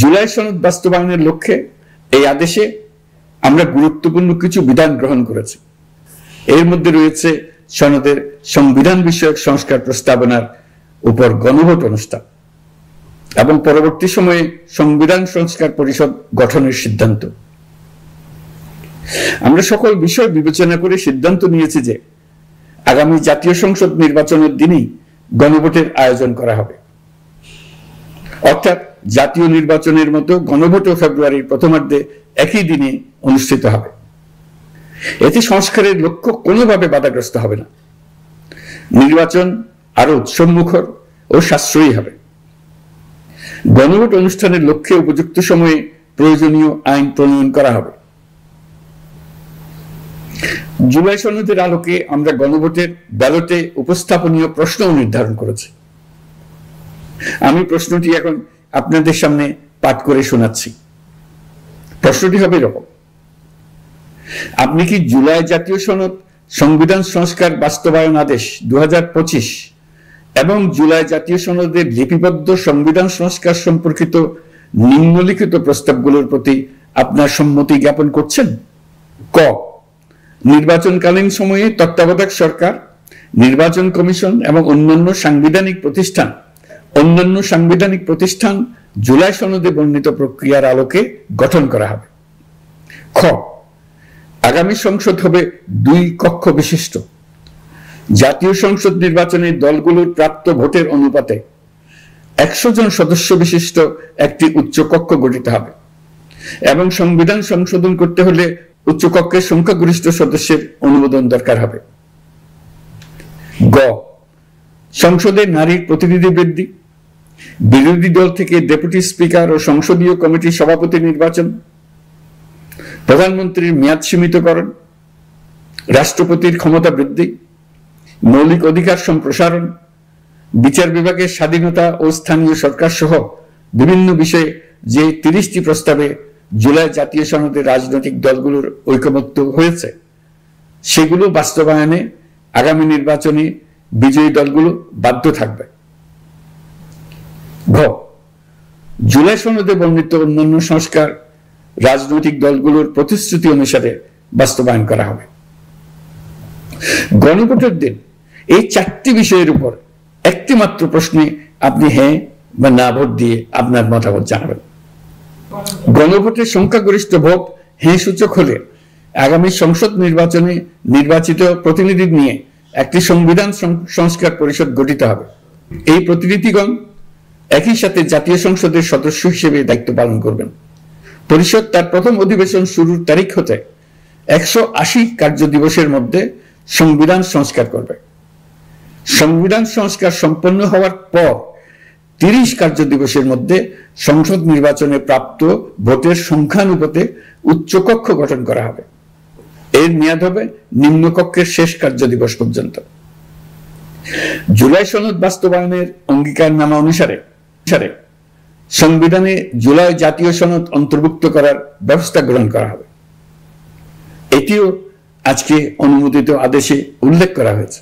জুলাই সনদ বাস্তবায়নের লক্ষ্যে এই আদেশে আমরা গুরুত্বপূর্ণ কিছু বিধান গ্রহণ করেছি। এর মধ্যে রয়েছে সনদের সংবিধান বিষয়ক সংস্কার প্রস্তাবনার উপর গণভোট অনুষ্ঠান এবং পরবর্তী সময়ে সংবিধান সংস্কার পরিষদ গঠনের সিদ্ধান্ত। আমরা সকল বিষয় বিবেচনা করে সিদ্ধান্ত নিয়েছি যে আগামী জাতীয় সংসদ নির্বাচনের দিনই গণভোটের আয়োজন করা হবে, অর্থাৎ জাতীয় নির্বাচনের মতো গণভোটও ফেব্রুয়ারির প্রথমার্ধে একই দিনে অনুষ্ঠিত হবে। এতে সংস্কারের লক্ষ্য কোনোভাবে বাধাগ্রস্ত হবে না, নির্বাচন আরো উৎসবমুখর ও সাশ্রয়ী হবে। গণভোট অনুষ্ঠানের লক্ষ্যে উপযুক্ত সময়ে প্রয়োজনীয় আইন প্রণয়ন করা হবে। জুলাই সনদের আলোকে আমরা গণভোটের ব্যালটে উপস্থাপনীয় প্রশ্নও নির্ধারণ করেছি। আমি প্রশ্নটি এখন আপনাদের সামনে পাঠ করে শোনাচ্ছি। প্রশ্নটি হবে এরকম: আপনি কি জুলাই জাতীয় সনদ সংবিধান সংস্কার বাস্তবায়ন আদেশ 2025 এবং জুলাই জাতীয় সনদের লিপিবদ্ধ সংবিধান সংস্কার সম্পর্কিত নিম্নলিখিত প্রস্তাবগুলোর প্রতি আপনার সম্মতি জ্ঞাপন করছেন? ক, নির্বাচনকালীন সময়ে তত্ত্বাবধায়ক সরকার, নির্বাচন কমিশন এবং অন্যান্য সাংবিধানিক প্রতিষ্ঠান জুলাই সনদে বর্ণিত প্রক্রিয়ার আলোকে গঠন করা হবে। খ, আগামী সংসদ হবে 2 কক্ষ বিশিষ্ট। জাতীয় সংসদ নির্বাচনে দলগুলোর প্রাপ্ত ভোটের অনুপাতে 100 জন সদস্য বিশিষ্ট একটি উচ্চকক্ষ গঠিত হবে এবং সংবিধান সংশোধন করতে হলে উচ্চকক্ষের সংখ্যাগরিষ্ঠ সদস্যের অনুমোদন দরকার হবে। গ, সংসদে নারীর প্রতিনিধি বৃদ্ধি, বিরোধী দল থেকে ডেপুটি স্পিকার ও সংসদীয় কমিটির সভাপতি নির্বাচন, প্রধানমন্ত্রীর মেয়াদ সীমিতকরণ, রাষ্ট্রপতির ক্ষমতা বৃদ্ধি, মৌলিক অধিকার সম্প্রসারণ, বিচার বিভাগের স্বাধীনতা ও স্থানীয় সরকার সহ বিভিন্ন বিষয়ে যে 30টি প্রস্তাবে জুলাই জাতীয় সনদে রাজনৈতিক দলগুলোর ঐকমত্য হয়েছে সেগুলো বাস্তবায়নে আগামী নির্বাচনে বিজয়ী দলগুলো বাধ্য থাকবে। ঘ, জুলাই সনদে বর্ণিত অন্যান্য সংস্কার রাজনৈতিক দলগুলোর প্রতিশ্রুতি অনুসারে বাস্তবায়ন করা হবে। গণভোটের দিন এই 4টি বিষয়ের উপর একটি মাত্র প্রশ্নে আপনি হ্যাঁ বা না ভোট দিয়ে আপনার মতামত জানাবেন। গণভোটের সংখ্যাগরিষ্ঠ ভোট হ্যাঁ সূচক হলে আগামী সংসদ নির্বাচনে নির্বাচিত প্রতিনিধি নিয়ে একটি সংবিধান সংস্কার পরিষদ গঠিত হবে। এই প্রতিনিধিগণ একই সাথে জাতীয় সংসদের সদস্য হিসেবে দায়িত্ব পালন করবেন। পরিষদ তার প্রথম অধিবেশন শুরুর তারিখ হতে 180 কার্য দিবসের মধ্যে সংবিধান সংস্কার করবে। সংবিধান সংস্কার সম্পন্ন হওয়ার পর 30 কার্য দিবসের মধ্যে সংসদ নির্বাচনে প্রাপ্ত ভোটের সংখ্যানুপাতে উচ্চকক্ষ গঠন করা হবে। এর মেয়াদ হবে নিম্নকক্ষের শেষ কার্য দিবস পর্যন্ত। জুলাই সনদ বাস্তবায়নের অঙ্গীকারনামা অনুসারে সংবিধানে জুলাই জাতীয় সনদ অন্তর্ভুক্ত করার ব্যবস্থা গ্রহণ করা হবে। এটিও আজকে অনুমোদিত আদেশে উল্লেখ করা হয়েছে।